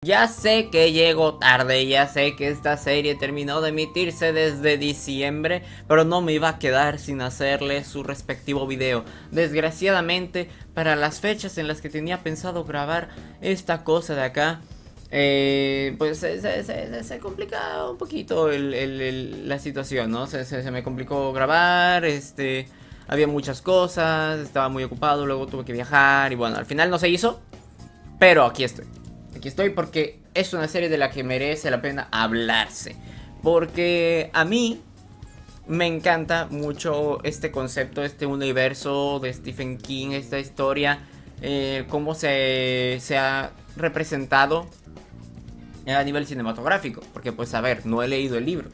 Ya sé que llego tarde, ya sé que esta serie terminó de emitirse desde diciembre, pero no me iba a quedar sin hacerle su respectivo video. Desgraciadamente, para las fechas en las que tenía pensado grabar esta cosa de acá, pues se complica un poquito la situación, ¿no? Se me complicó grabar, había muchas cosas, estaba muy ocupado, luego tuve que viajar y bueno, al final no se hizo, pero aquí estoy. Aquí estoy porque es una serie de la que merece la pena hablarse. Porque a mí me encanta mucho este concepto, este universo de Stephen King, esta historia, cómo se ha representado a nivel cinematográfico. Porque pues a ver, no he leído el libro.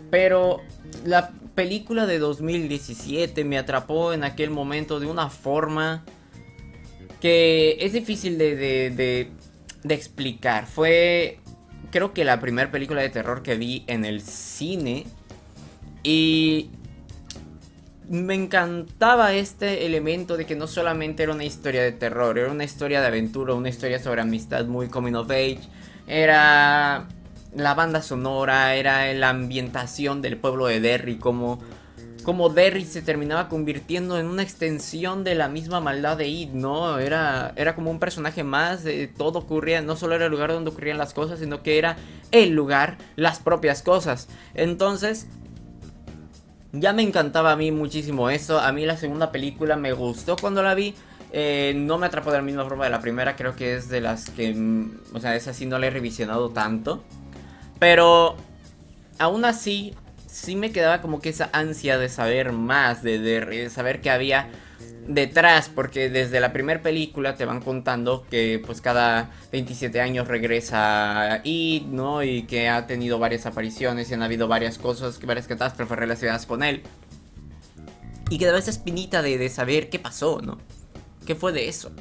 Pero la película de 2017 me atrapó en aquel momento de una forma que es difícil de explicar. Fue, creo que la primera película de terror que vi en el cine. Y me encantaba este elemento de que no solamente era una historia de terror, era una historia de aventura, una historia sobre amistad muy coming of age. Era la banda sonora, era la ambientación del pueblo de Derry, como Derry se terminaba convirtiendo en una extensión de la misma maldad de It, ¿no? Era como un personaje más, todo ocurría, no solo era el lugar donde ocurrían las cosas, sino que era el lugar, las propias cosas. Entonces, ya me encantaba a mí muchísimo eso. A mí la segunda película me gustó cuando la vi. No me atrapó de la misma forma de la primera, creo que es de las que, o sea, esa sí no la he revisionado tanto. Pero aún así, sí me quedaba como que esa ansia de saber más, de saber qué había detrás, porque desde la primera película te van contando que pues cada 27 años regresa It, ¿no? Y que ha tenido varias apariciones y han habido varias cosas, varias catástrofes relacionadas con él. Y quedaba esa espinita de saber qué pasó, ¿no? ¿Qué fue de eso?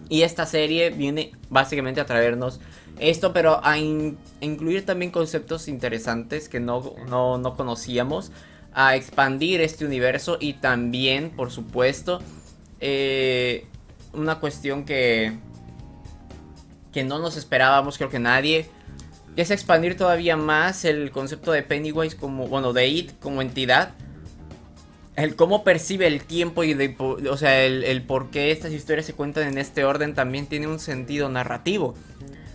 Y esta serie viene básicamente a traernos esto, pero a incluir también conceptos interesantes que no conocíamos, a expandir este universo y también, por supuesto, una cuestión que no nos esperábamos, creo que nadie, que es expandir todavía más el concepto de Pennywise como, bueno, de It como entidad. El cómo percibe el tiempo y o sea, el por qué estas historias se cuentan en este orden también tiene un sentido narrativo.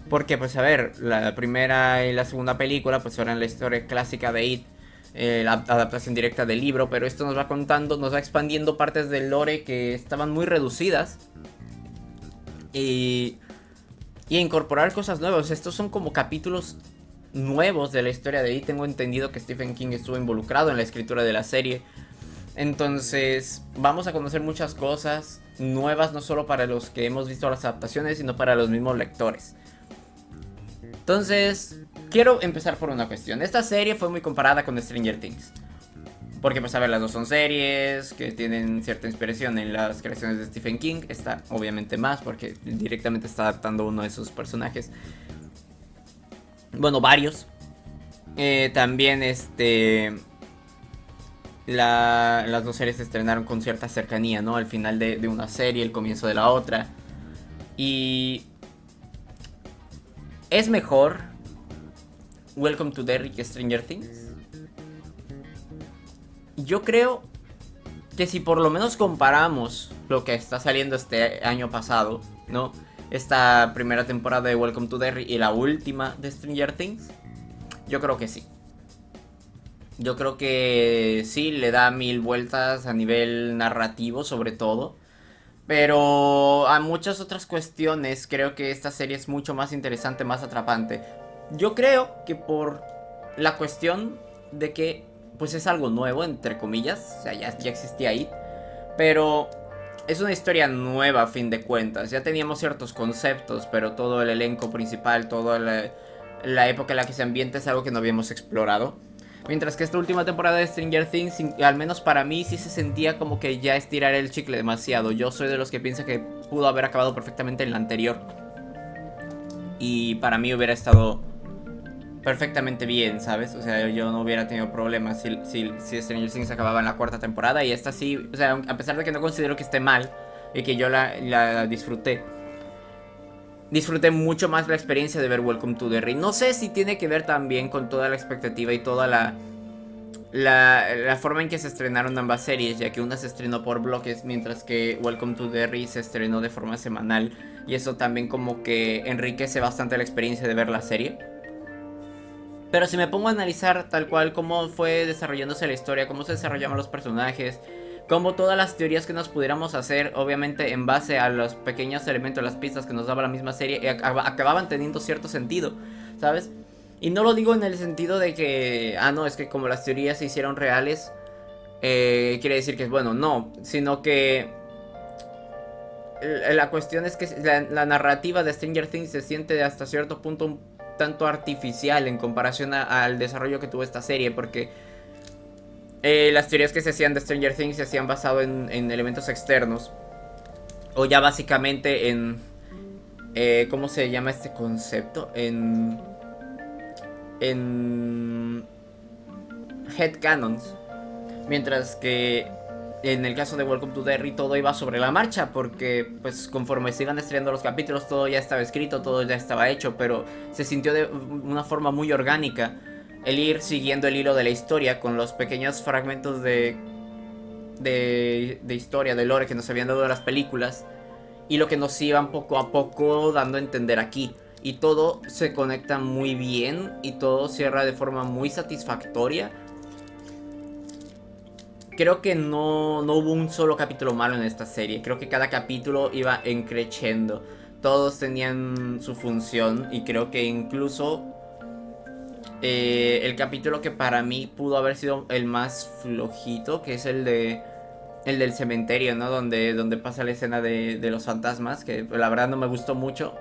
Porque, pues, a ver, la primera y la segunda película, pues, eran la historia clásica de It, la adaptación directa del libro, pero esto nos va contando, nos va expandiendo partes del lore que estaban muy reducidas. Y, y incorporar cosas nuevas. Estos son como capítulos nuevos de la historia de It. Tengo entendido que Stephen King estuvo involucrado en la escritura de la serie. Entonces, vamos a conocer muchas cosas nuevas, no solo para los que hemos visto las adaptaciones, sino para los mismos lectores. Entonces, quiero empezar por una cuestión. Esta serie fue muy comparada con Stranger Things. Porque, pues, a ver, las dos son series que tienen cierta inspiración en las creaciones de Stephen King. Esta, obviamente, más, porque directamente está adaptando uno de sus personajes. Bueno, varios. También, las dos series se estrenaron con cierta cercanía, ¿no? Al final de una serie, el comienzo de la otra. Y ¿es mejor Welcome to Derry que Stranger Things? Yo creo que si por lo menos comparamos lo que está saliendo este año pasado, ¿no? Esta primera temporada de Welcome to Derry y la última de Stranger Things, yo creo que sí. Yo creo que sí, le da mil vueltas a nivel narrativo sobre todo. Pero a muchas otras cuestiones creo que esta serie es mucho más interesante, más atrapante. Yo creo que por la cuestión de que pues es algo nuevo, entre comillas. O sea, ya existía ahí. Pero es una historia nueva a fin de cuentas. Ya teníamos ciertos conceptos, pero todo el elenco principal, toda la época en la que se ambienta es algo que no habíamos explorado. Mientras que esta última temporada de Stranger Things, al menos para mí, sí se sentía como que ya estirar el chicle demasiado. Yo soy de los que piensa que pudo haber acabado perfectamente en la anterior. Y para mí hubiera estado perfectamente bien, ¿sabes? O sea, yo no hubiera tenido problemas si Stranger Things acababa en la cuarta temporada. Y esta sí, o sea, a pesar de que no considero que esté mal y que yo la disfruté, disfruté mucho más la experiencia de ver Welcome to Derry. No sé si tiene que ver también con toda la expectativa y toda la forma en que se estrenaron ambas series, ya que una se estrenó por bloques, mientras que Welcome to Derry se estrenó de forma semanal. Y eso también como que enriquece bastante la experiencia de ver la serie. Pero si me pongo a analizar tal cual cómo fue desarrollándose la historia, cómo se desarrollaban los personajes, como todas las teorías que nos pudiéramos hacer, obviamente en base a los pequeños elementos, las pistas que nos daba la misma serie, acababan teniendo cierto sentido, ¿sabes? Y no lo digo en el sentido de que, no, es que como las teorías se hicieron reales, quiere decir que es bueno, no, sino que la cuestión es que la narrativa de Stranger Things se siente hasta cierto punto un tanto artificial en comparación al desarrollo que tuvo esta serie, porque las teorías que se hacían de Stranger Things se hacían basado en elementos externos, o ya básicamente en ¿cómo se llama este concepto? En headcanons, mientras que en el caso de Welcome to Derry todo iba sobre la marcha, porque pues conforme se iban estrenando los capítulos todo ya estaba escrito, todo ya estaba hecho, pero se sintió de una forma muy orgánica el ir siguiendo el hilo de la historia con los pequeños fragmentos de historia, de lore que nos habían dado las películas y lo que nos iban poco a poco dando a entender aquí. Y todo se conecta muy bien y todo cierra de forma muy satisfactoria. Creo que no hubo un solo capítulo malo en esta serie. Creo que cada capítulo iba creciendo. Todos tenían su función. Y creo que incluso el capítulo que para mí pudo haber sido el más flojito, que es el del cementerio, ¿no? Donde pasa la escena de los fantasmas, que la verdad no me gustó mucho.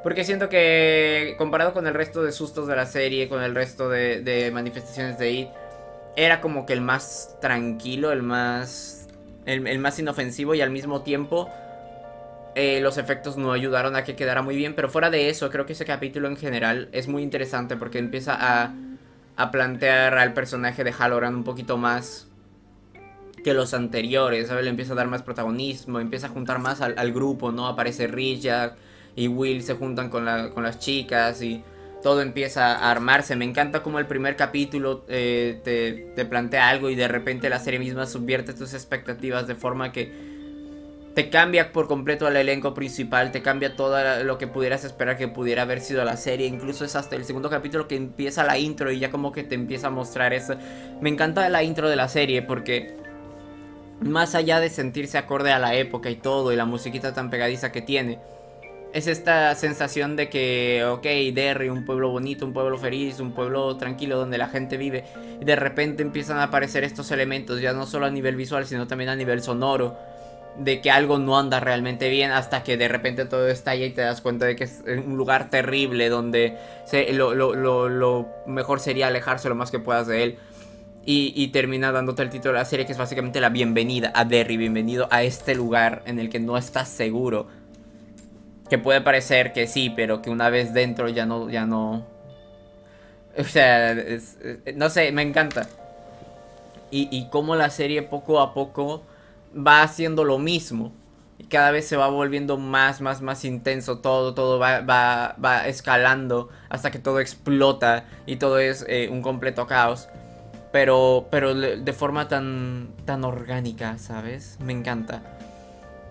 Porque siento que comparado con el resto de sustos de la serie, con el resto de manifestaciones de It, era como que el más tranquilo, el más inofensivo, y al mismo tiempo los efectos no ayudaron a que quedara muy bien. Pero fuera de eso, creo que ese capítulo en general es muy interesante porque empieza a plantear al personaje de Halloran un poquito más que los anteriores, ¿sabes? Le empieza a dar más protagonismo, empieza a juntar más al grupo, ¿no? Aparece Jack y Will se juntan con las chicas y todo empieza a armarse. Me encanta como el primer capítulo te plantea algo y de repente la serie misma subvierte tus expectativas de forma que te cambia por completo al elenco principal, te cambia todo lo que pudieras esperar que pudiera haber sido la serie. Incluso es hasta el segundo capítulo que empieza la intro y ya como que te empieza a mostrar eso. Me encanta la intro de la serie porque más allá de sentirse acorde a la época y todo y la musiquita tan pegadiza que tiene, es esta sensación de que, ok, Derry, un pueblo bonito, un pueblo feliz, un pueblo tranquilo donde la gente vive, y de repente empiezan a aparecer estos elementos, ya no solo a nivel visual, sino también a nivel sonoro, de que algo no anda realmente bien, hasta que de repente todo estalla y te das cuenta de que es un lugar terrible donde lo mejor sería alejarse lo más que puedas de él. Y termina dándote el título de la serie, que es básicamente la bienvenida a Derry, bienvenido a este lugar en el que no estás seguro. Que puede parecer que sí, pero que una vez dentro ya no. O sea, no sé, me encanta. Y cómo la serie poco a poco va haciendo lo mismo. Y cada vez se va volviendo más intenso. Todo va escalando hasta que todo explota y todo es un completo caos. Pero de forma tan orgánica, ¿sabes? Me encanta.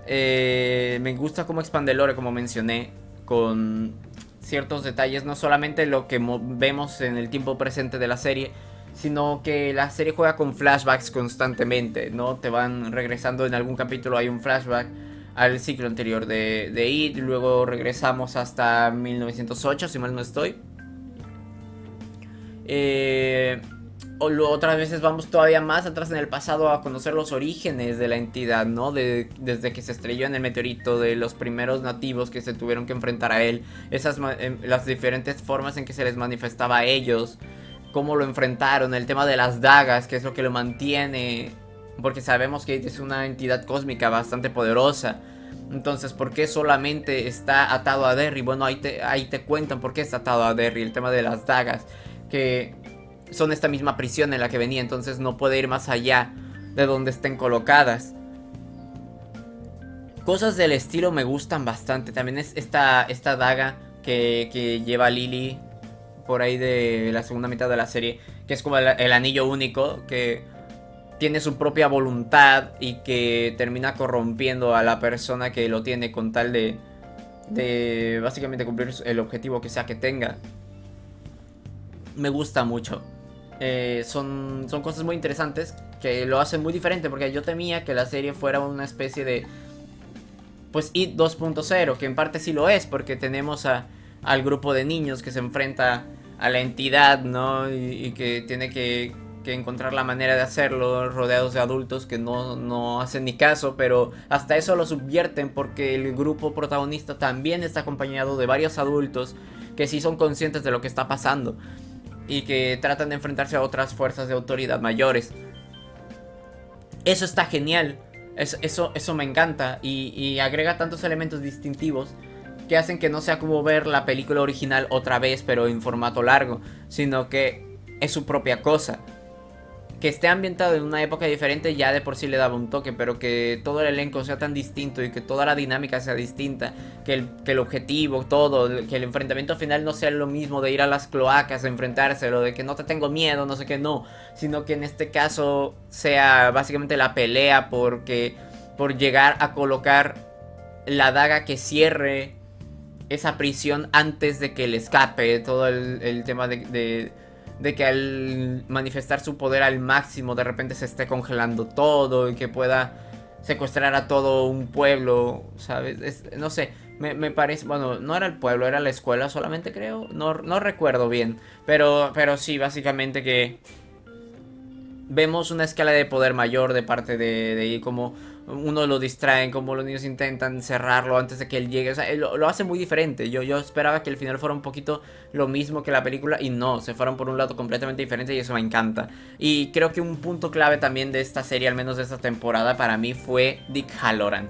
Me gusta cómo expande el lore, como mencioné, con ciertos detalles, no solamente lo que vemos en el tiempo presente de la serie, sino que la serie juega con flashbacks constantemente, ¿no? Te van regresando en algún capítulo, hay un flashback al ciclo anterior de It, y luego regresamos hasta 1908, si mal no estoy. Otras veces vamos todavía más atrás en el pasado a conocer los orígenes de la entidad, ¿no? Desde que se estrelló en el meteorito, de los primeros nativos que se tuvieron que enfrentar a él, las diferentes formas en que se les manifestaba a ellos, cómo lo enfrentaron, el tema de las dagas, que es lo que lo mantiene, porque sabemos que es una entidad cósmica bastante poderosa. Entonces, ¿por qué solamente está atado a Derry? Bueno, ahí te cuentan por qué está atado a Derry, el tema de las dagas, que son esta misma prisión en la que venía, entonces no puede ir más allá de donde estén colocadas. cosas del estilo me gustan bastante. También es esta daga que lleva Lily por ahí de la segunda mitad de la serie, que es como el anillo único, que tiene su propia voluntad y que termina corrompiendo a la persona que lo tiene con tal de básicamente cumplir el objetivo que sea que tenga. Me gusta mucho. Son cosas muy interesantes que lo hacen muy diferente, porque yo temía que la serie fuera una especie de pues IT 2.0, que en parte sí lo es, porque tenemos al grupo de niños que se enfrenta a la entidad, ¿no? Y que tiene que encontrar la manera de hacerlo rodeados de adultos que no hacen ni caso, pero hasta eso lo subvierten porque el grupo protagonista también está acompañado de varios adultos que sí son conscientes de lo que está pasando y que tratan de enfrentarse a otras fuerzas de autoridad mayores. Eso está genial. Eso me encanta y agrega tantos elementos distintivos que hacen que no sea como ver la película original otra vez pero en formato largo, sino que es su propia cosa. Que esté ambientado en una época diferente ya de por sí le daba un toque, pero que todo el elenco sea tan distinto y que toda la dinámica sea distinta, que el objetivo, todo, que el enfrentamiento final no sea lo mismo de ir a las cloacas a enfrentarse, lo de que no te tengo miedo, no sé qué, no, sino que en este caso sea básicamente la pelea por llegar a colocar la daga que cierre esa prisión antes de que le escape, todo el tema de que al manifestar su poder al máximo de repente se esté congelando todo y que pueda secuestrar a todo un pueblo, ¿sabes? No sé, me parece, bueno, no era el pueblo, era la escuela solamente creo, no recuerdo bien, pero sí, básicamente que vemos una escala de poder mayor de parte de ahí, como uno lo distraen, como los niños intentan cerrarlo antes de que él llegue. O sea, lo hace muy diferente. Yo esperaba que el final fuera un poquito lo mismo que la película y no, se fueron por un lado completamente diferente y eso me encanta. Y creo que un punto clave también de esta serie, al menos de esta temporada, para mí fue Dick Hallorann.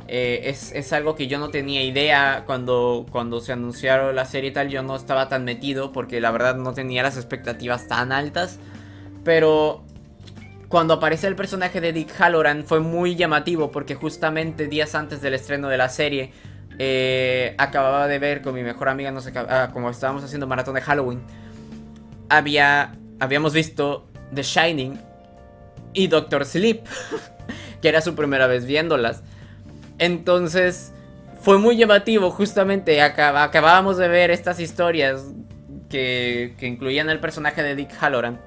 Es algo que yo no tenía idea cuando se anunciaron la serie y tal. Yo no estaba tan metido porque la verdad no tenía las expectativas tan altas. Pero cuando aparece el personaje de Dick Hallorann fue muy llamativo porque justamente días antes del estreno de la serie acababa de ver con mi mejor amiga, no sé, como estábamos haciendo maratón de Halloween, habíamos visto The Shining y Doctor Sleep, que era su primera vez viéndolas. Entonces fue muy llamativo, justamente acabábamos de ver estas historias que incluían el personaje de Dick Hallorann.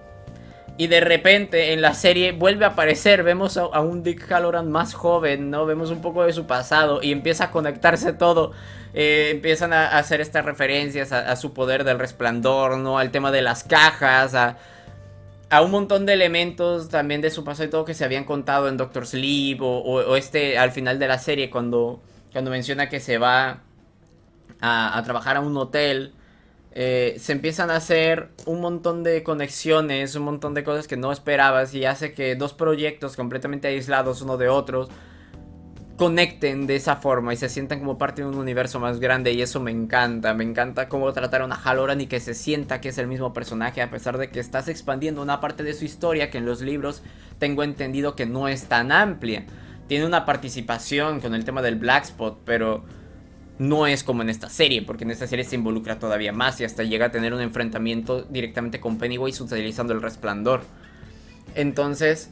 Y de repente en la serie vuelve a aparecer, vemos a un Dick Hallorann más joven, ¿no? Vemos un poco de su pasado y empieza a conectarse todo. Empiezan a hacer estas referencias a su poder del resplandor, ¿no? Al tema de las cajas, a un montón de elementos también de su pasado y todo que se habían contado en Doctor Sleep o al final de la serie cuando menciona que se va a trabajar a un hotel. Se empiezan a hacer un montón de conexiones, un montón de cosas que no esperabas y hace que dos proyectos completamente aislados uno de otros conecten de esa forma y se sientan como parte de un universo más grande y eso me encanta cómo trataron a Hallorann y que se sienta que es el mismo personaje a pesar de que estás expandiendo una parte de su historia que en los libros tengo entendido que no es tan amplia. Tiene una participación con el tema del Black Spot, pero no es como en esta serie, porque en esta serie se involucra todavía más y hasta llega a tener un enfrentamiento directamente con Pennywise utilizando el resplandor. Entonces,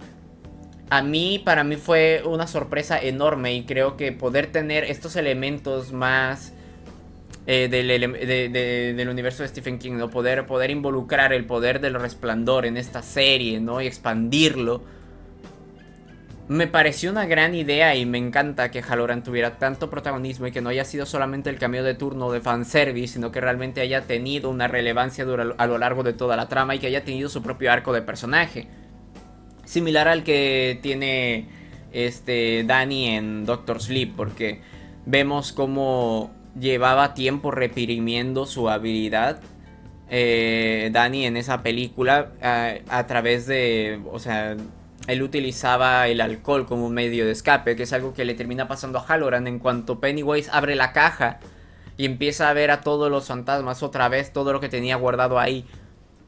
para mí fue una sorpresa enorme y creo que poder tener estos elementos más del universo de Stephen King, ¿no? Poder involucrar el poder del resplandor en esta serie, ¿no? Y expandirlo. Me pareció una gran idea y me encanta que Hallorann tuviera tanto protagonismo y que no haya sido solamente el cameo de turno de fanservice, sino que realmente haya tenido una relevancia a lo largo de toda la trama y que haya tenido su propio arco de personaje. Similar al que tiene Danny en Doctor Sleep, porque vemos cómo llevaba tiempo reprimiendo su habilidad Danny en esa película a través de, o sea, él utilizaba el alcohol como un medio de escape, que es algo que le termina pasando a Hallorann en cuanto Pennywise abre la caja y empieza a ver a todos los fantasmas otra vez, todo lo que tenía guardado ahí.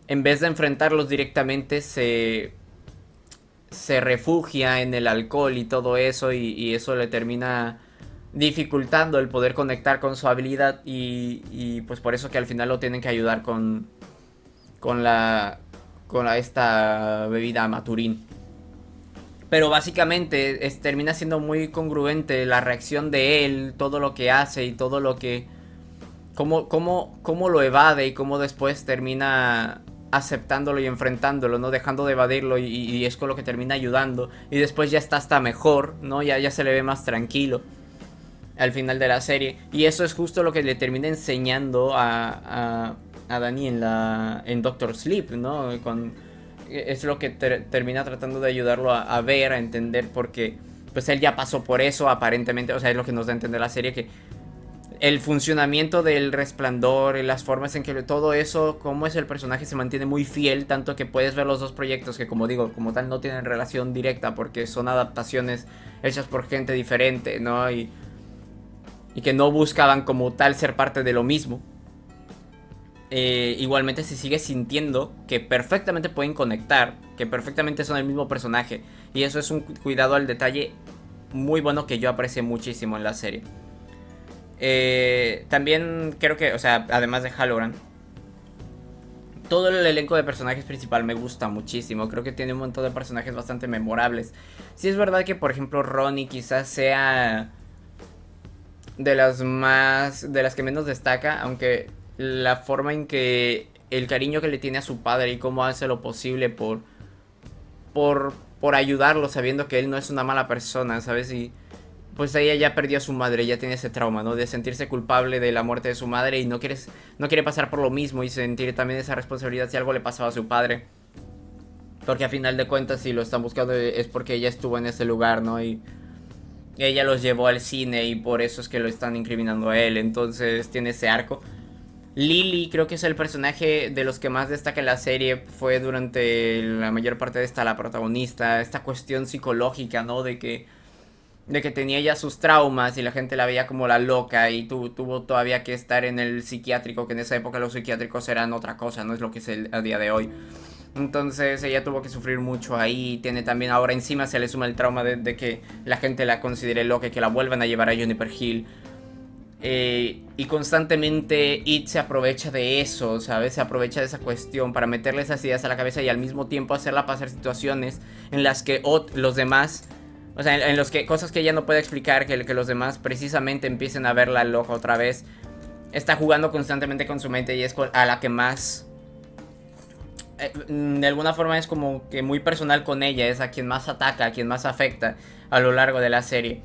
En vez de enfrentarlos directamente, se refugia en el alcohol y todo eso, y eso le termina dificultando el poder conectar con su habilidad y pues por eso que al final lo tienen que ayudar con la esta bebida Maturín. Pero básicamente termina siendo muy congruente la reacción de él, todo lo que hace y todo lo que... Cómo lo evade y cómo después termina aceptándolo y enfrentándolo, ¿no? Dejando de evadirlo y es con lo que termina ayudando. Y después ya está hasta mejor, ¿no? Ya se le ve más tranquilo al final de la serie. Y eso es justo lo que le termina enseñando a Dani en Doctor Sleep, ¿no? Es lo que termina tratando de ayudarlo a ver, a entender, porque pues él ya pasó por eso aparentemente. O sea, es lo que nos da a entender la serie, que el funcionamiento del resplandor, las formas en que todo eso, cómo es el personaje, se mantiene muy fiel, tanto que puedes ver los dos proyectos que, como digo, como tal no tienen relación directa porque son adaptaciones hechas por gente diferente, ¿no? Y que no buscaban como tal ser parte de lo mismo. Igualmente se sigue sintiendo que perfectamente pueden conectar, que perfectamente son el mismo personaje, y eso es un cuidado al detalle muy bueno que yo aprecié muchísimo en la serie. También creo que, o sea, además de Halloran, todo el elenco de personajes principal me gusta muchísimo. Creo que tiene un montón de personajes bastante memorables. Sí es verdad que, por ejemplo, Ronnie quizás sea de las que menos destaca, aunque la forma en que el cariño que le tiene a su padre y cómo hace lo posible por ayudarlo, sabiendo que él no es una mala persona, ¿sabes? Y pues ella ya perdió a su madre, ya tiene ese trauma, ¿no? De sentirse culpable de la muerte de su madre y no quiere pasar por lo mismo y sentir también esa responsabilidad si algo le pasaba a su padre. Porque a final de cuentas, si lo están buscando es porque ella estuvo en ese lugar, ¿no? Y ella los llevó al cine y por eso es que lo están incriminando a él. Entonces tiene ese arco. Lily creo que es el personaje de los que más destaca en la serie. Fue durante la mayor parte de esta la protagonista. Esta cuestión psicológica, ¿no? De que tenía ya sus traumas y la gente la veía como la loca y tuvo todavía que estar en el psiquiátrico, que en esa época los psiquiátricos eran otra cosa, no es lo que es a día de hoy. Entonces ella tuvo que sufrir mucho ahí. Tiene también ahora encima se le suma el trauma de que la gente la considere loca y que la vuelvan a llevar a Juniper Hill. Y constantemente It se aprovecha de eso, ¿sabes? Se aprovecha de esa cuestión para meterle esas ideas a la cabeza y al mismo tiempo hacerla pasar situaciones en las que los demás... O sea, en los que cosas que ella no puede explicar, que los demás precisamente empiecen a verla loca otra vez. Está jugando constantemente con su mente y es a la que más... de alguna forma es como que muy personal con ella, es a quien más ataca, a quien más afecta a lo largo de la serie.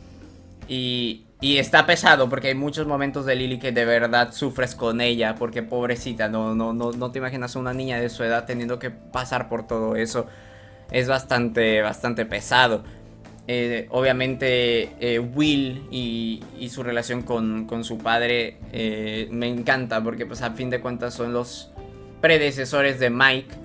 Y está pesado porque hay muchos momentos de Lily que de verdad sufres con ella, porque pobrecita, no te imaginas a una niña de su edad teniendo que pasar por todo eso. Es bastante pesado. Obviamente Will y su relación con su padre me encanta porque pues a fin de cuentas son los predecesores de Mike.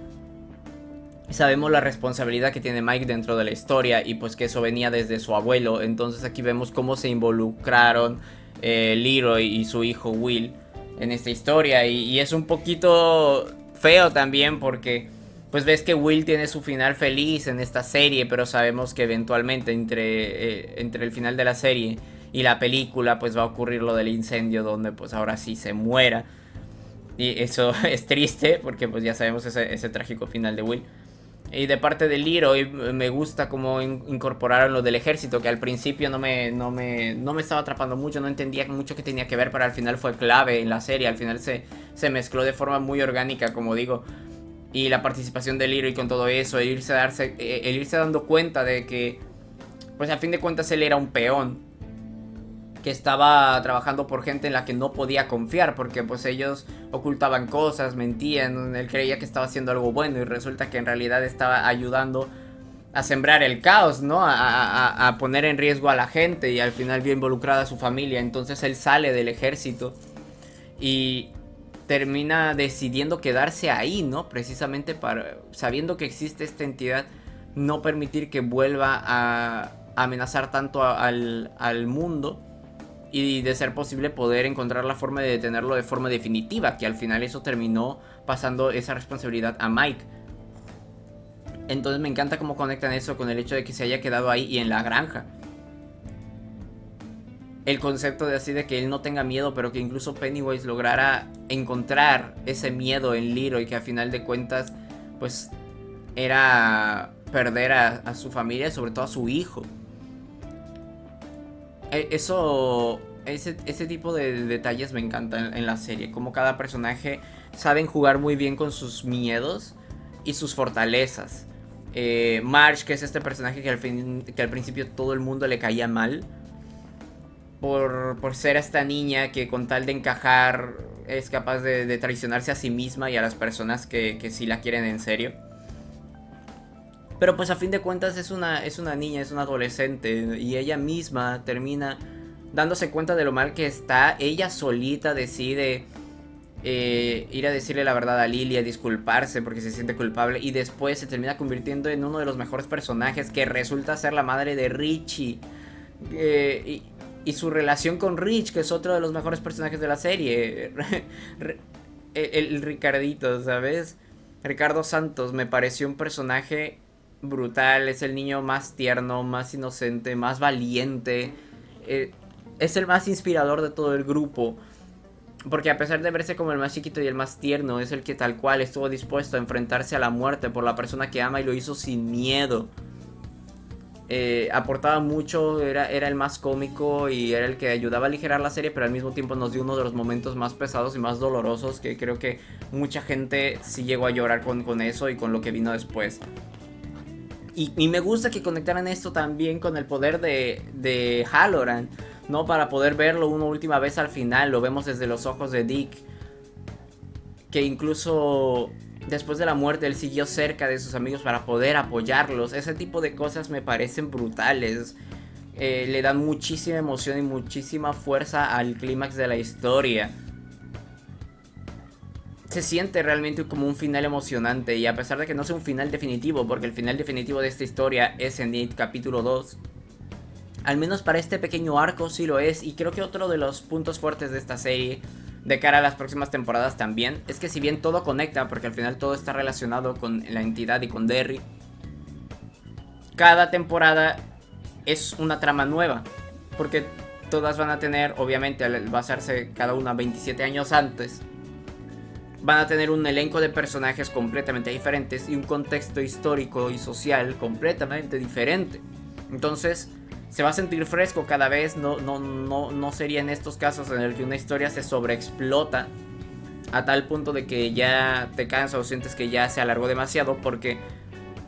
Sabemos la responsabilidad que tiene Mike dentro de la historia y pues que eso venía desde su abuelo. Entonces aquí vemos cómo se involucraron Leroy y su hijo Will en esta historia. Y es un poquito feo también porque pues ves que Will tiene su final feliz en esta serie, pero sabemos que eventualmente entre el final de la serie y la película pues va a ocurrir lo del incendio donde pues ahora sí se muera. Y eso es triste porque pues ya sabemos ese trágico final de Will. Y de parte de Leroy me gusta cómo incorporaron lo del ejército, que al principio no me estaba atrapando mucho, no entendía mucho qué tenía que ver, pero al final fue clave en la serie, al final se mezcló de forma muy orgánica, como digo. Y la participación de Leroy con todo eso, el irse dando cuenta de que, pues a fin de cuentas él era un peón, que estaba trabajando por gente en la que no podía confiar, porque pues ellos ocultaban cosas, mentían, él creía que estaba haciendo algo bueno y resulta que en realidad estaba ayudando a sembrar el caos, ¿no? A poner en riesgo a la gente y al final vio involucrada a su familia. Entonces él sale del ejército y termina decidiendo quedarse ahí, ¿no? Precisamente sabiendo que existe esta entidad, no permitir que vuelva a amenazar tanto al mundo. Y de ser posible poder encontrar la forma de detenerlo de forma definitiva, que al final eso terminó pasando esa responsabilidad a Mike. Entonces me encanta cómo conectan eso con el hecho de que se haya quedado ahí y en la granja. el concepto de así de que él no tenga miedo, pero que incluso Pennywise lograra encontrar ese miedo en Leroy, que a final de cuentas pues era perder a su familia, sobre todo a su hijo. Ese tipo de detalles me encantan en la serie, como cada personaje saben jugar muy bien con sus miedos y sus fortalezas. Marge, que es este personaje que al principio todo el mundo le caía mal por ser esta niña que con tal de encajar es capaz de traicionarse a sí misma y a las personas que sí la quieren en serio. Pero pues a fin de cuentas es una niña, es una adolescente, y ella misma termina dándose cuenta de lo mal que está. Ella solita decide ir a decirle la verdad a Lily, a disculparse porque se siente culpable, y después se termina convirtiendo en uno de los mejores personajes, que resulta ser la madre de Richie. Y su relación con Rich, que es otro de los mejores personajes de la serie. el Ricardito, ¿sabes? Ricardo Santos me pareció un personaje brutal. Es el niño más tierno, más inocente, más valiente. Es el más inspirador de todo el grupo, porque a pesar de verse como el más chiquito y el más tierno, es el que tal cual estuvo dispuesto a enfrentarse a la muerte por la persona que ama, y lo hizo sin miedo. Aportaba mucho, era el más cómico y era el que ayudaba a aligerar la serie, pero al mismo tiempo nos dio uno de los momentos más pesados y más dolorosos, que creo que mucha gente sí llegó a llorar con eso y con lo que vino después. Y me gusta que conectaran esto también con el poder de Halloran, ¿no? Para poder verlo una última vez al final. Lo vemos desde los ojos de Dick, que incluso después de la muerte él siguió cerca de sus amigos para poder apoyarlos. Ese tipo de cosas me parecen brutales. Le dan muchísima emoción y muchísima fuerza al clímax de la historia. Se siente realmente como un final emocionante, y a pesar de que no sea un final definitivo, porque el final definitivo de esta historia es en It capítulo 2, al menos para este pequeño arco sí lo es. Y creo que otro de los puntos fuertes de esta serie, de cara a las próximas temporadas también, es que si bien todo conecta, porque al final todo está relacionado con la entidad y con Derry, cada temporada es una trama nueva, porque todas van a tener, obviamente al basarse cada una 27 años antes, van a tener un elenco de personajes completamente diferentes y un contexto histórico y social completamente diferente. Entonces se va a sentir fresco cada vez. No sería en estos casos en el que una historia se sobreexplota a tal punto de que ya te cansas o sientes que ya se alargó demasiado, porque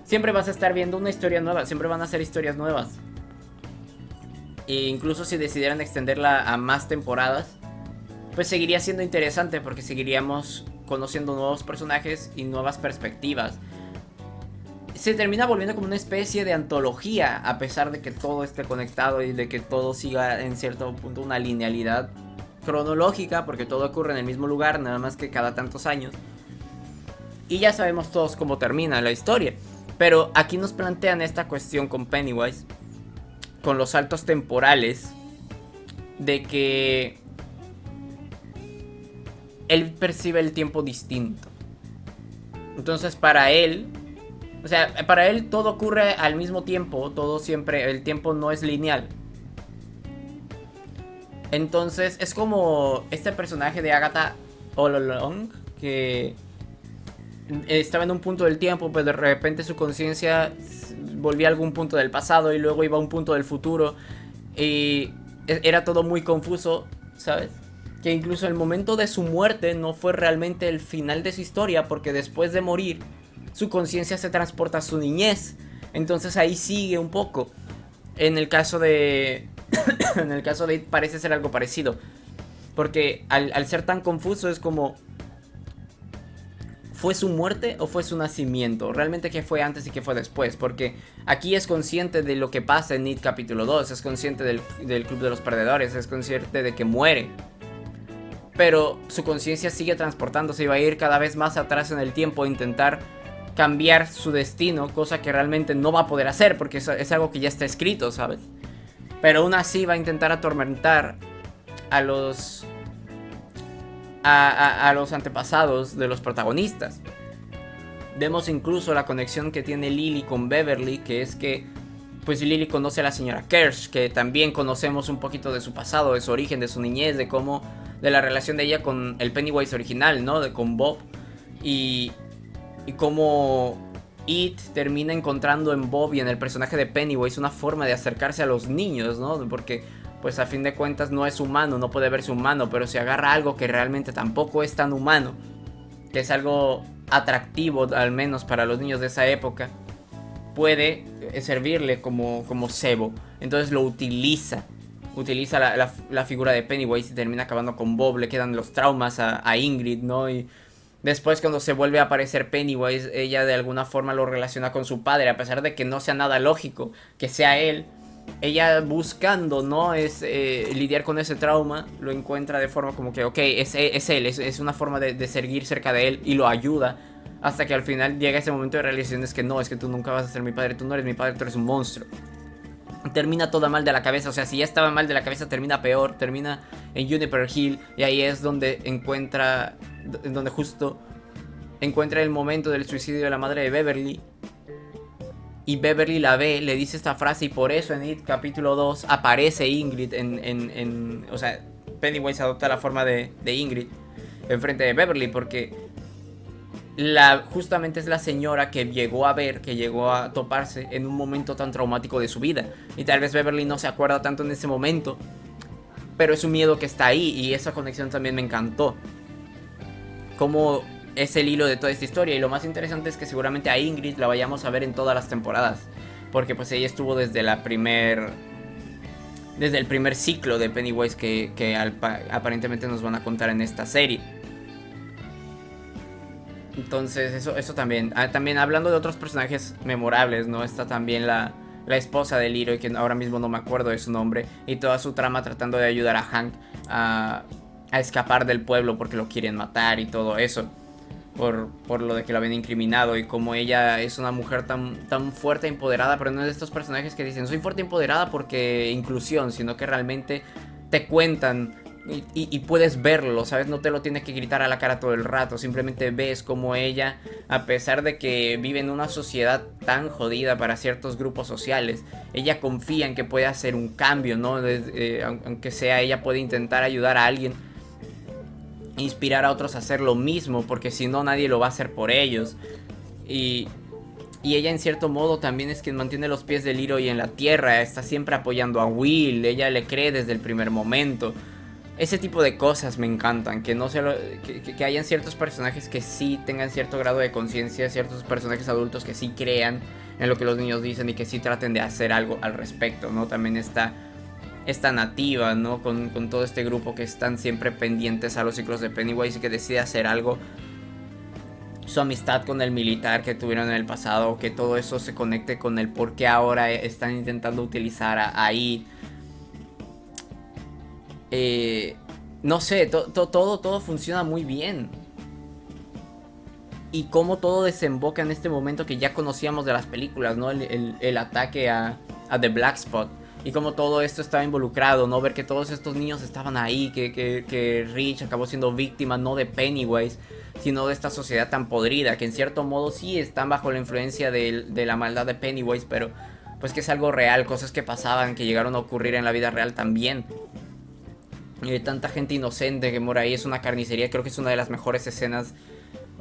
siempre vas a estar viendo una historia nueva, siempre van a ser historias nuevas. E incluso si decidieran extenderla a más temporadas, pues seguiría siendo interesante, porque seguiríamos conociendo nuevos personajes y nuevas perspectivas. Se termina volviendo como una especie de antología, a pesar de que todo esté conectado y de que todo siga en cierto punto una linealidad cronológica, porque todo ocurre en el mismo lugar, nada más que cada tantos años. Y ya sabemos todos cómo termina la historia. Pero aquí nos plantean esta cuestión con Pennywise, con los saltos temporales, de que él percibe el tiempo distinto. Entonces para él, o sea, para él todo ocurre al mismo tiempo, todo siempre, el tiempo no es lineal. Entonces es como este personaje de Agatha All Along, que estaba en un punto del tiempo, pero de repente su conciencia volvía a algún punto del pasado y luego iba a un punto del futuro, y era todo muy confuso, ¿sabes? Que incluso el momento de su muerte no fue realmente el final de su historia, porque después de morir su conciencia se transporta a su niñez. Entonces ahí sigue un poco. En el caso de en el caso de It parece ser algo parecido, porque al ser tan confuso es como, ¿fue su muerte o fue su nacimiento? Realmente, ¿qué fue antes y qué fue después? Porque aquí es consciente de lo que pasa en It capítulo 2, es consciente del Club de los Perdedores, es consciente de que muere, pero su conciencia sigue transportándose y va a ir cada vez más atrás en el tiempo a intentar cambiar su destino, cosa que realmente no va a poder hacer, porque es algo que ya está escrito, ¿sabes? Pero aún así va a intentar atormentar a los antepasados de los protagonistas. Vemos incluso la conexión que tiene Lily con Beverly, que es que pues Lily conoce a la señora Kersh, que también conocemos un poquito de su pasado, de su origen, de su niñez, de cómo, de la relación de ella con el Pennywise original, ¿no? Con Bob. Y cómo It termina encontrando en Bob y en el personaje de Pennywise una forma de acercarse a los niños, ¿no? Porque pues a fin de cuentas no es humano, no puede verse humano, pero si agarra algo que realmente tampoco es tan humano, que es algo atractivo al menos para los niños de esa época, puede servirle como cebo. Entonces lo utiliza la figura de Pennywise y termina acabando con Bob. Le quedan los traumas a Ingrid, ¿no? Y después cuando se vuelve a aparecer Pennywise, ella de alguna forma lo relaciona con su padre, a pesar de que no sea nada lógico que sea él. Ella buscando, ¿no? Es lidiar con ese trauma, lo encuentra de forma como que, ok, es él, es una forma de seguir cerca de él y lo ayuda. Hasta que al final llega ese momento de realización, es que no, es que tú nunca vas a ser mi padre, tú no eres mi padre, tú eres un monstruo. Termina toda mal de la cabeza, o sea, si ya estaba mal de la cabeza, termina peor, termina en Juniper Hill. Y ahí es donde justo encuentra el momento del suicidio de la madre de Beverly. Y Beverly la ve, le dice esta frase, y por eso en It capítulo 2 aparece Ingrid o sea, Pennywise adopta la forma de Ingrid enfrente de Beverly, porque justamente es la señora que llegó a ver, que llegó a toparse en un momento tan traumático de su vida. Y tal vez Beverly no se acuerda tanto en ese momento, pero es un miedo que está ahí, y esa conexión también me encantó. Como es el hilo de toda esta historia, y lo más interesante es que seguramente a Ingrid la vayamos a ver en todas las temporadas, porque pues ella estuvo desde el primer ciclo de Pennywise que aparentemente nos van a contar en esta serie. Entonces eso también. También hablando de otros personajes memorables, ¿no? Está también la esposa de Leroy, que ahora mismo no me acuerdo de su nombre, y toda su trama tratando de ayudar a Hank a escapar del pueblo porque lo quieren matar y todo eso. Por lo de que lo habían incriminado, y como ella es una mujer tan fuerte e empoderada, pero no es de estos personajes que dicen soy fuerte e empoderada porque inclusión, sino que realmente te cuentan y puedes verlo, ¿sabes? No te lo tiene que gritar a la cara todo el rato, simplemente ves como ella, a pesar de que vive en una sociedad tan jodida para ciertos grupos sociales, ella confía en que puede hacer un cambio, ¿no? Aunque sea, ella puede intentar ayudar a alguien, inspirar a otros a hacer lo mismo, porque si no nadie lo va a hacer por ellos. Y ella en cierto modo también es quien mantiene los pies de Leroy en la tierra, está siempre apoyando a Will, ella le cree desde el primer momento. Ese tipo de cosas me encantan, que no que hayan ciertos personajes que sí tengan cierto grado de conciencia, ciertos personajes adultos que sí crean en lo que los niños dicen y que sí traten de hacer algo al respecto, ¿no? También está esta nativa, ¿no? Con todo este grupo que están siempre pendientes a los ciclos de Pennywise y que decide hacer algo. Su amistad con el militar que tuvieron en el pasado, que todo eso se conecte con el por qué ahora están intentando utilizar a It. No sé, todo funciona muy bien. Y cómo todo desemboca en este momento que ya conocíamos de las películas, ¿no? El ataque a The Black Spot. Y como todo esto estaba involucrado, ¿no? Ver que todos estos niños estaban ahí, que Rich acabó siendo víctima no de Pennywise, sino de esta sociedad tan podrida, que en cierto modo sí están bajo la influencia de la maldad de Pennywise, pero pues que es algo real, cosas que pasaban, que llegaron a ocurrir en la vida real también. Tanta gente inocente que mora ahí, es una carnicería, creo que es una de las mejores escenas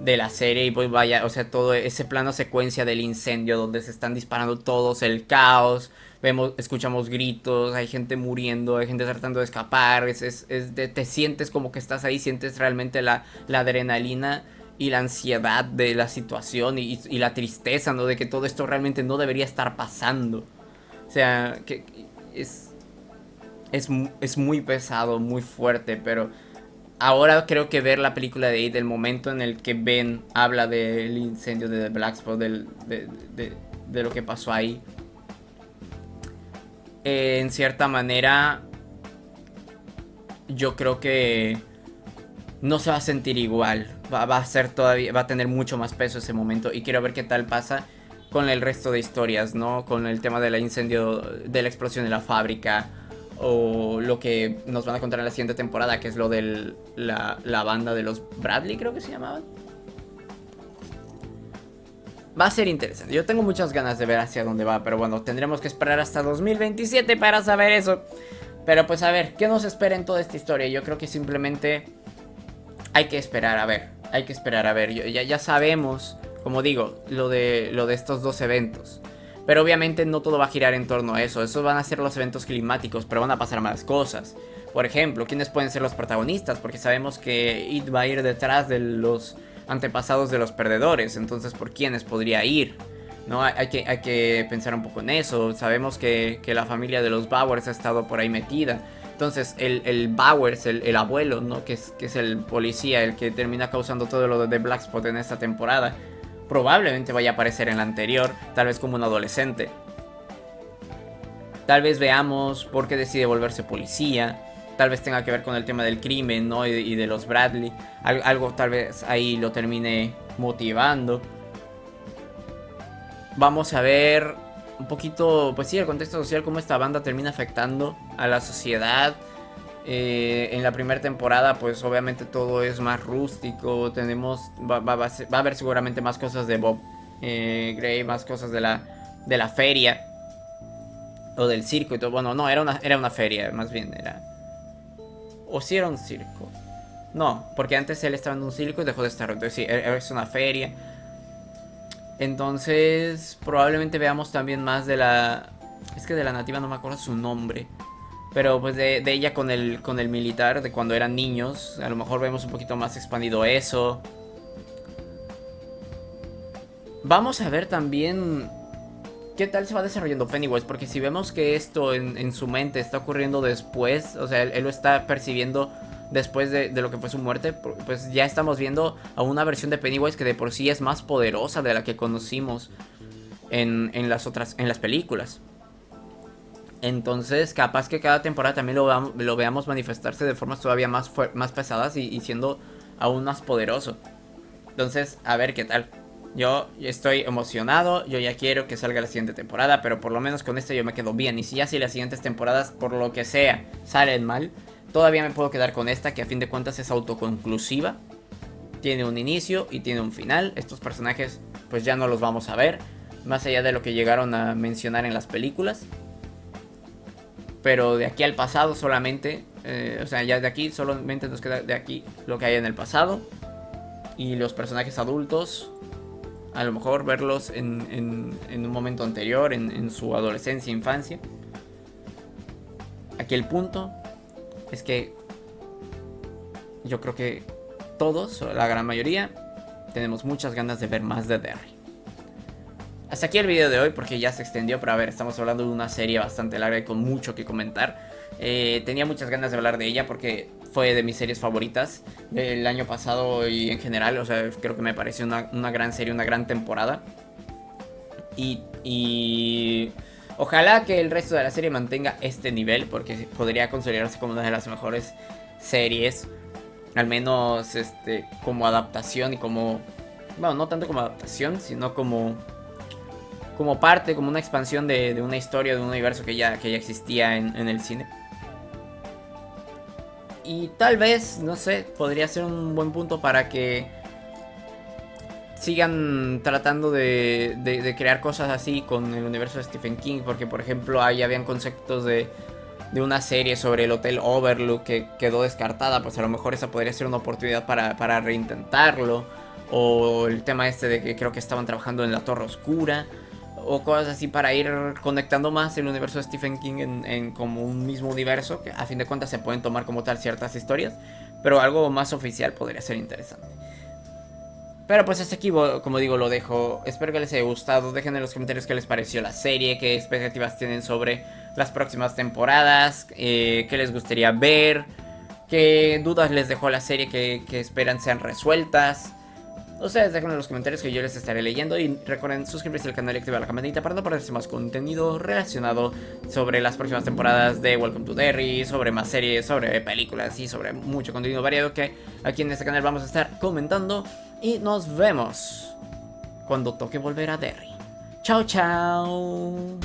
de la serie. Y pues vaya, o sea, todo ese plano secuencia del incendio donde se están disparando todos, el caos, escuchamos gritos, hay gente muriendo, hay gente tratando de escapar, te sientes como que estás ahí, sientes realmente la adrenalina y la ansiedad de la situación y la tristeza, ¿no? De que todo esto realmente no debería estar pasando. O sea, que es muy pesado, muy fuerte, pero ahora creo que ver la película de It, el momento en el que Ben habla del incendio de The Black Spot, de lo que pasó ahí, en cierta manera yo creo que no se va a sentir igual, va a ser todavía, va a tener mucho más peso ese momento, y quiero ver qué tal pasa con el resto de historias, ¿no? Con el tema del incendio, de la explosión de la fábrica, o lo que nos van a contar en la siguiente temporada, que es lo de la banda de los Bradley, creo que se llamaban. Va a ser interesante. Yo tengo muchas ganas de ver hacia dónde va, pero bueno, tendremos que esperar hasta 2027 para saber eso. Pero pues a ver, ¿qué nos espera en toda esta historia? Yo creo que simplemente hay que esperar a ver. Hay que esperar a ver. Ya sabemos, como digo, lo de estos dos eventos. Pero obviamente no todo va a girar en torno a eso. Esos van a ser los eventos climáticos, pero van a pasar más cosas. Por ejemplo, ¿quiénes pueden ser los protagonistas? Porque sabemos que It va a ir detrás de los antepasados de los perdedores. Entonces, ¿por quiénes podría ir? ¿No? Hay que pensar un poco en eso. Sabemos que la familia de los Bowers ha estado por ahí metida. Entonces, el Bowers, el abuelo, ¿no? Que es el policía, el que termina causando todo lo de The Black Spot en esta temporada, probablemente vaya a aparecer en la anterior, tal vez como un adolescente. Tal vez veamos por qué decide volverse policía. Tal vez tenga que ver con el tema del crimen, ¿no? Y de los Bradley. Algo tal vez ahí lo termine motivando. Vamos a ver un poquito, pues sí, el contexto social, cómo esta banda termina afectando a la sociedad. En la primera temporada, pues obviamente todo es más rústico. Va a haber seguramente más cosas de Bob Gray, más cosas de la feria o del circo y todo. Bueno, no, era una feria, más bien era. O si era un circo. No, porque antes él estaba en un circo y dejó de estar. Entonces sí, es una feria. Entonces probablemente veamos también más de la... Es que de la nativa no me acuerdo su nombre. Pero pues de ella con el militar, de cuando eran niños. A lo mejor vemos un poquito más expandido eso. Vamos a ver también qué tal se va desarrollando Pennywise. Porque si vemos que esto en su mente está ocurriendo después, o sea, él lo está percibiendo después de lo que fue su muerte, pues ya estamos viendo a una versión de Pennywise que de por sí es más poderosa de la que conocimos en las películas. Entonces capaz que cada temporada también lo veamos manifestarse de formas todavía más pesadas y siendo aún más poderoso. Entonces, a ver qué tal. Yo estoy emocionado, yo ya quiero que salga la siguiente temporada, pero por lo menos con esto yo me quedo bien. Y si las siguientes temporadas, por lo que sea, salen mal, todavía me puedo quedar con esta, que a fin de cuentas es autoconclusiva. Tiene un inicio y tiene un final. Estos personajes pues ya no los vamos a ver, más allá de lo que llegaron a mencionar en las películas. Pero de aquí al pasado solamente, o sea, ya de aquí solamente nos queda de aquí lo que hay en el pasado. Y los personajes adultos, a lo mejor verlos en un momento anterior, en su adolescencia, infancia. Aquí el punto es que yo creo que todos, o la gran mayoría, tenemos muchas ganas de ver más de Derry. Hasta aquí el video de hoy porque ya se extendió, pero a ver, estamos hablando de una serie bastante larga y con mucho que comentar. Tenía muchas ganas de hablar de ella porque fue de mis series favoritas del año pasado y en general, o sea, creo que me pareció una gran serie, una gran temporada. Y ojalá que el resto de la serie mantenga este nivel porque podría considerarse como una de las mejores series, al menos como adaptación y como... Bueno, no tanto como adaptación, sino como parte, como una expansión de una historia, de un universo que ya existía en el cine. Y tal vez, no sé, podría ser un buen punto para que sigan tratando de crear cosas así con el universo de Stephen King. Porque, por ejemplo, ahí habían conceptos de una serie sobre el Hotel Overlook que quedó descartada. Pues a lo mejor esa podría ser una oportunidad para reintentarlo. O el tema de que creo que estaban trabajando en La Torre Oscura. O cosas así para ir conectando más el universo de Stephen King en como un mismo universo, que a fin de cuentas se pueden tomar como tal ciertas historias, pero algo más oficial podría ser interesante. Pero pues hasta aquí, como digo, lo dejo. Espero que les haya gustado. Dejen en los comentarios qué les pareció la serie, qué expectativas tienen sobre las próximas temporadas, qué les gustaría ver, qué dudas les dejó la serie que esperan sean resueltas. Ustedes déjenme en los comentarios que yo les estaré leyendo. Y recuerden suscribirse al canal y activar la campanita para no perderse más contenido relacionado sobre las próximas temporadas de Welcome to Derry, sobre más series, sobre películas y sobre mucho contenido variado que aquí en este canal vamos a estar comentando. Y nos vemos cuando toque volver a Derry. Chao, chao.